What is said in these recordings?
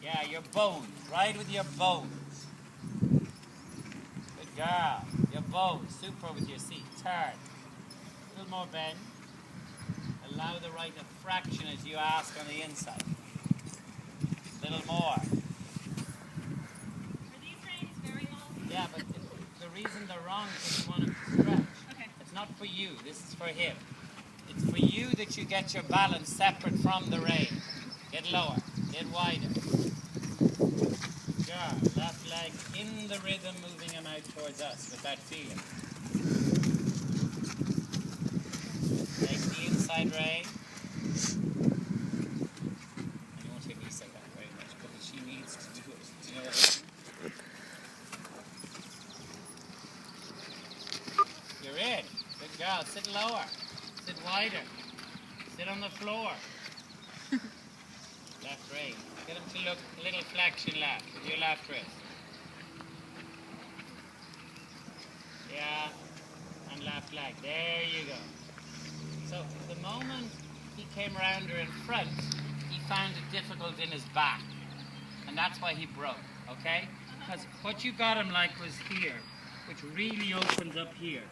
Yeah, your bones. Ride with your bones. Good girl. Your bones. Super with your seat. Turn. A little more bend. Allow the right of fraction as you ask on the inside. A little more. Are these reins very long? Yeah, but the reason they're wrong is you want them to stretch. Okay. It's not for you. This is for him. It's for you that you get your balance separate from the rein. Get lower. Get wider. Girl, left leg in the rhythm, moving him out towards us with that feeling. Take the inside rein. And you won't hear me say that very much, but she needs to do it. Do you know what I mean? You're in. Good girl. Sit lower. Sit wider. Sit on the floor. Left rein. Get him to look a little flexion left with your left wrist. Yeah. And left leg. There you go. So the moment he came round her in front, he found it difficult in his back. And that's why he broke, okay? Because what you got him like was here, which really opens up here.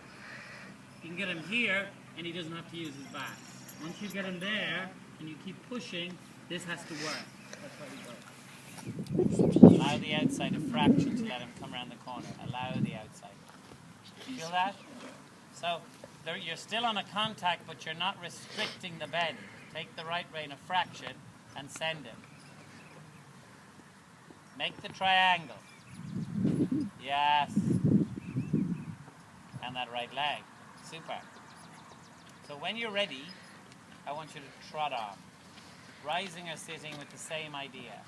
You can get him here, and he doesn't have to use his back. Once you get him there, and you keep pushing, this has to work. That's why he broke. Allow the outside of fraction to let him come around the corner. Allow the outside. Feel that? So you're still on a contact, but you're not restricting the bend. Take the right rein a fraction and send him. Make the triangle. Yes. And that right leg. Super. So when you're ready, I want you to trot off. Rising or sitting with the same idea.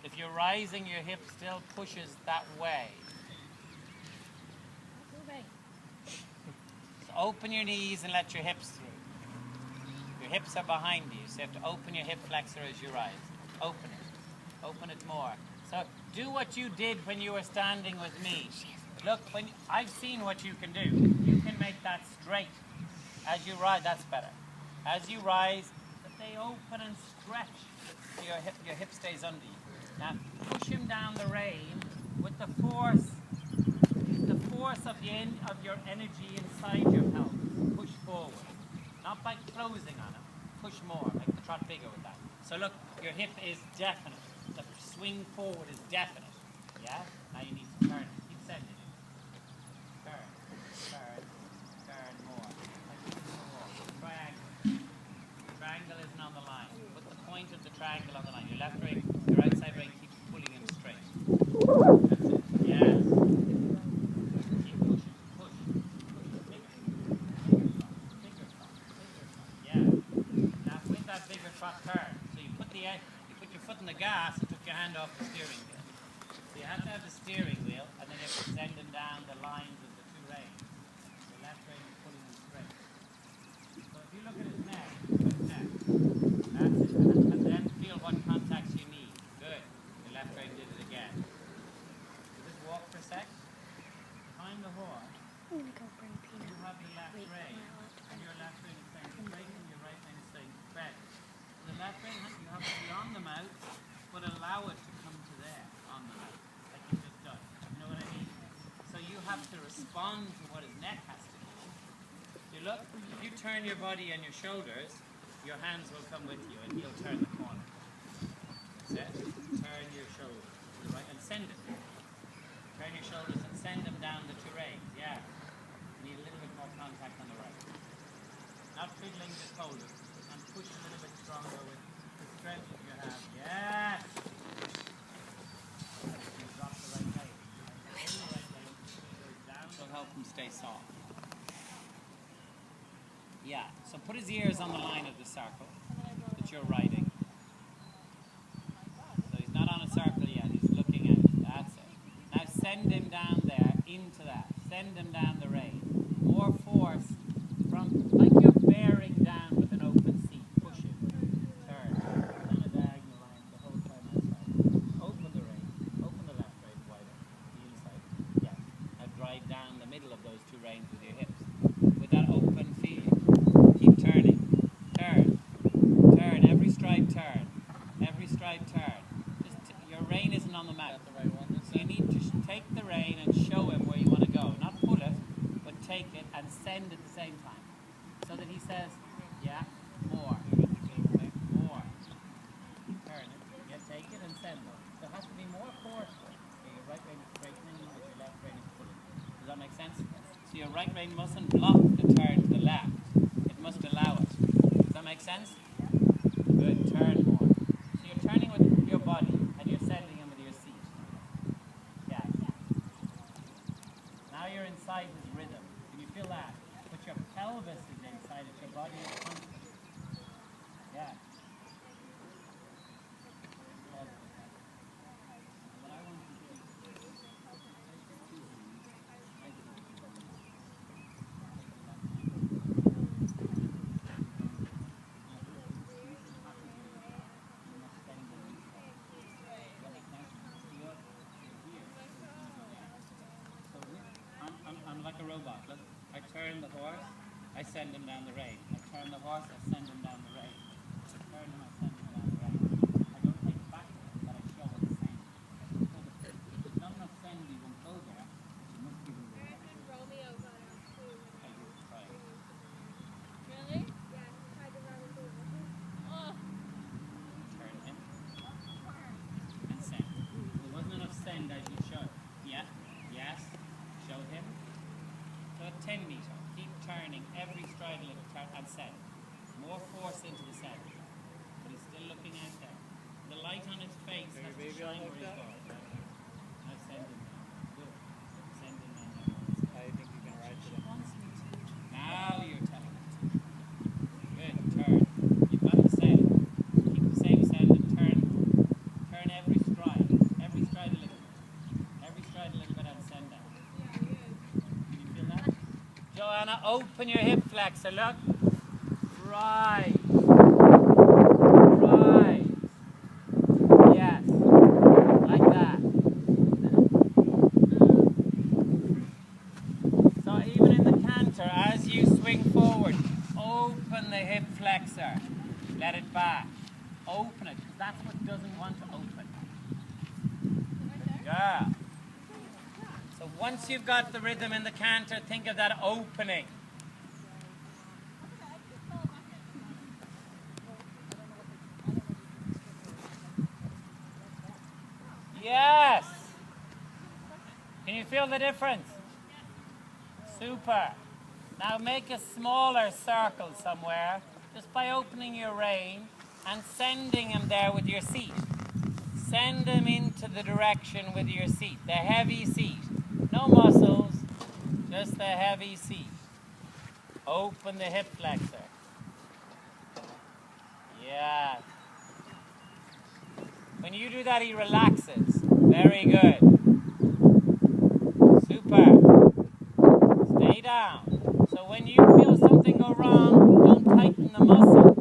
If you're rising, your hip still pushes that way. So open your knees and let your hips through. Your hips are behind you, so you have to open your hip flexor as you rise. Open it. Open it more. So do what you did when you were standing with me. Look, I've seen what you can do. You can make that straight. As you rise, that's better. As you rise, they open and stretch. So your hip stays under you. Now push him down the rein with the force of your energy inside your pelvis. Push forward. Not by closing on him. Push more. Make the trot bigger with that. So look, your hip is definite. The swing forward is definite. Yeah? Now you need to turn it. Keep sending it. Turn more. Triangle. Triangle isn't on the line. Put the point of the triangle on the line. Your left rein, your outside rein keeps pulling him straight. That's it. Yes. Keep pushing. Push. Bigger trot. Yeah. Now with that bigger trot turn. So you put your foot in the gas and took your hand off the steering wheel. So you have to have the steering wheel, and then you have to send them down the lines of the two reins. The left rein is pulling him straight. So if you look at his neck, that's it. And then feel what contacts you need. Good. The left rein did it again. So just walk for a sec. Find the horn. I'm gonna go bring Peanut. You have the left rein. And your left rein is saying straight, and your right rein is saying bend. The left rein, you have to be on the mouth, but allow it to come to there on the mouth, like you've just done. You know what I mean? So you have to respond to what his neck has to do. You look, if you turn your body and your shoulders, your hands will come with you and he'll turn the corner. That's it. Turn your shoulders to the right and send it. Turn your shoulders and send them down the two reins. Yeah. You need a little bit more contact on the right. Not fiddling, just hold it. And push a little bit stronger with the strength that you have. Yes! You drop the right leg. Hold the right leg. Goes down. So help him stay soft. Yeah, so put his ears on the line of the circle that you're riding. So he's not on a circle yet, he's looking out. That's it. Now send him down there, into that. Send him down the rein. More force from, like you're bearing down with an open seat. Push it. Turn. On a diagonal line the whole time outside. Open the rein. Open the left rein wider. The inside. Yeah. Now drive down the middle of those two reins with your hips. With that open feeling. Keep turning. Turn. Turn. Every stride turn. flag. So you need to take the rein and show him where you want to go. Not pull it, but take it and send at the same time. So that he says, yeah, more. More. Turn it. Yeah, take it and send it. There has to be more force. Okay, your right rein is straightening as your left rein is pulling. Does that make sense? So your right rein mustn't block the turn to the left. It must allow it. Does that make sense? Good. Turn more. So you're turning with your body and you're sending him with your seat. Yeah. Now you're inside his rhythm. Can you feel that? But your pelvis is inside it. Your body is constant. Yeah. What I want to do is I'm like a robot. Look, I turn the horse, I send him down the rein. I turn the horse, I send him down the rein. I turn him, I send him down the rein. I don't take it backwards, but I show it the same. There's not enough send, you won't go there. You must give him the rein. Romeo got out too. I do try. Really? Yeah, he tried to run into it. Oh. Turn him and send. There wasn't enough send as you showed. Yeah, yes, show him. So at 10 metre, keep turning every stride a little, turn and send. More force into the send. But he's still looking out there. The light on his face has to shine where he's going. Now send him down. Good. Send him down there. I think you can ride to them. Now you're telling it. Good. Turn. You've got the send. Keep the same send and turn. Turn every stride. Every stride a little bit. Every stride a little bit and send down. Can you feel that? Joanna, open your hip flexor. Look. Right. Right. Yes. Like that. So even in the canter, as you swing forward, open the hip flexor. Let it back. Open it, because that's what doesn't want to open. Good girl. So once you've got the rhythm in the canter, think of that opening. Yes. Can you feel the difference? Super. Now make a smaller circle somewhere just by opening your rein and sending him there with your seat. Send him into the direction with your seat, the heavy seat. No muscles, just the heavy seat. Open the hip flexor. Yes. When you do that, he relaxes. Very good. Super. Stay down. So when you feel something go wrong, don't tighten the muscle.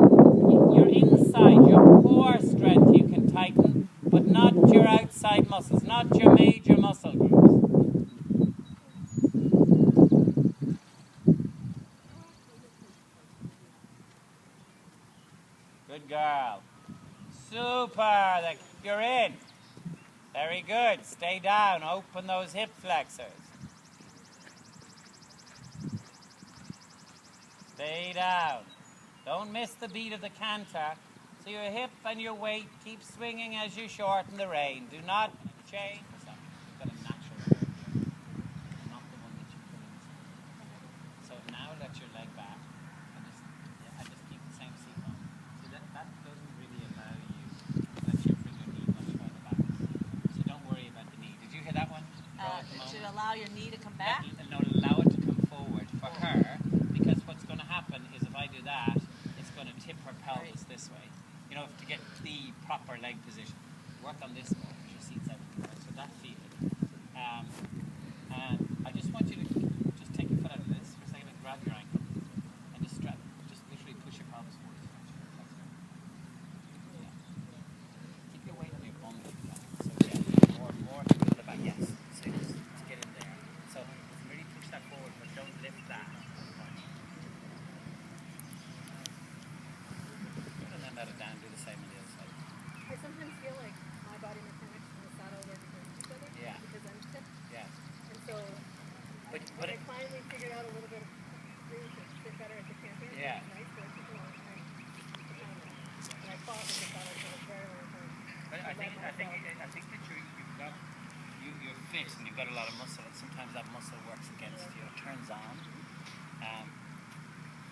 Your inside, your core strength you can tighten, but not your outside muscles, not your major muscle groups. Good girl. Super. You're in. Very good. Stay down. Open those hip flexors. Stay down. Don't miss the beat of the canter. So your hip and your weight keep swinging as you shorten the rein. Do not change. You've got a natural rein here, not the one that you put in. So now let your leg back and just keep the same seat on. See that doesn't really allow you that you bring your knee much further back. So don't worry about the knee. Did you hear that one? It should allow your knee to come back? No, allow it to come forward for her, because what's going to happen is if I do that, it's going to tip her pelvis this way. You know, to get the proper leg position. Work on this more, because your seat's out. So that feeling. And I just want you to just take your foot out of this for a second and grab your ankle and just strap. Just literally push your pelvis forward. Yeah. Keep your weight on your bum if you can. So yeah, more to the back. Yes. So just get in there. So really push that forward, but don't lift that. And then let it down. Do the same on the other side. I sometimes feel like my body mechanics in the saddle work But I think that you're fit and you've got a lot of muscle, and sometimes that muscle works against you. It turns on.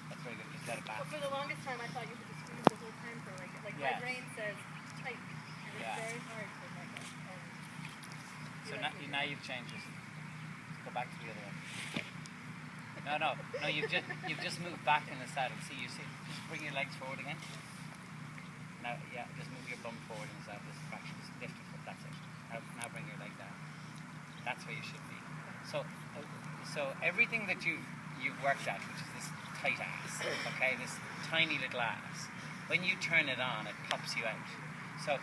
That's very good. Just let it back. But for the longest time, I thought you had to squeeze the whole time for like Yes. my brain says tight, and it's Yeah. very hard for my brain. So now you've changed it. Go back to the other one. No. You've just moved back in the saddle. See, just bring your legs forward again. Now, yeah, just move your bum forward in the saddle. Just back, just lift your foot. That's it. Now bring your leg down. That's where you should be. So everything that you've worked at, which is this tight ass, okay, this tiny little ass, when you turn it on, it pops you out. So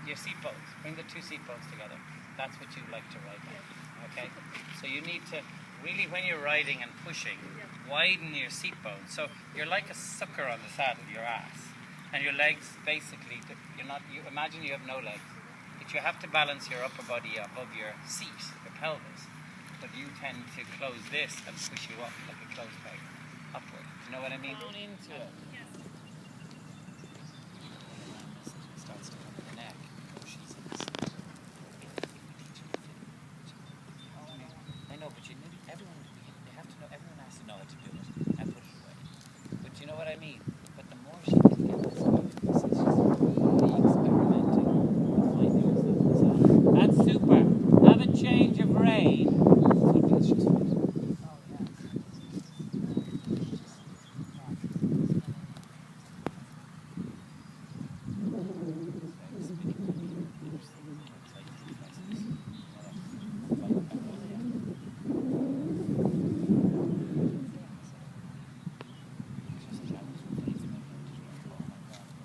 your seat bones, bring the two seat bones together. That's what you like to ride like, okay? So you need to really, when you're riding and pushing, widen your seat bones. So you're like a sucker on the saddle, your ass, and your legs basically. You imagine you have no legs, but you have to balance your upper body above your seat, your pelvis. But you tend to close this and push you up like a closed peg, upward. Do you know what I mean? Down into it. Starts from the neck. Oh, she's in this. I know, but they have to know. Everyone has to know how to do it and put it away. But you know what I mean? But the more she can get this out, this is just really experimenting and finding herself. That's super. Have a change of rein. It's just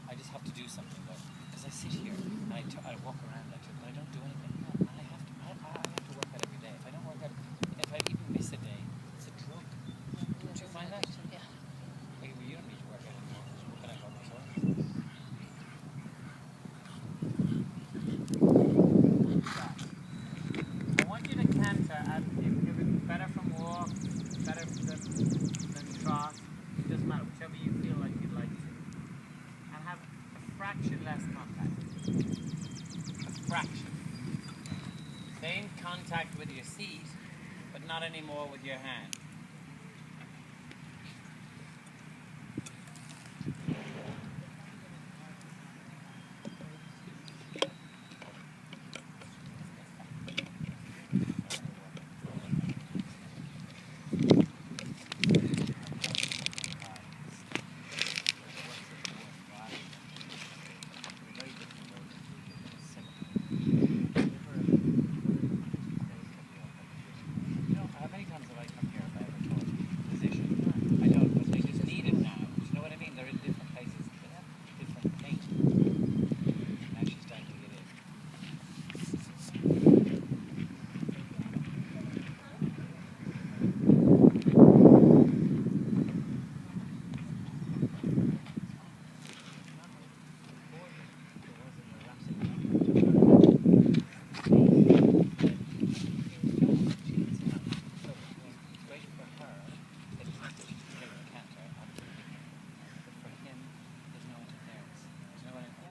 I just have to do something though, because I sit here and I walk around like but I don't do anything. And I have to work out every day. If I don't work out, if I even miss a day, it's a drug. Don't you find that? Yeah. Well, you don't need to work out anymore. What can I help myself? I want you to canter and if it's better from walk, better than trot. It doesn't matter, whichever you feel like you'd like to. And have a fraction less contact. A fraction. Stay in contact with your seat, but not anymore with your hand.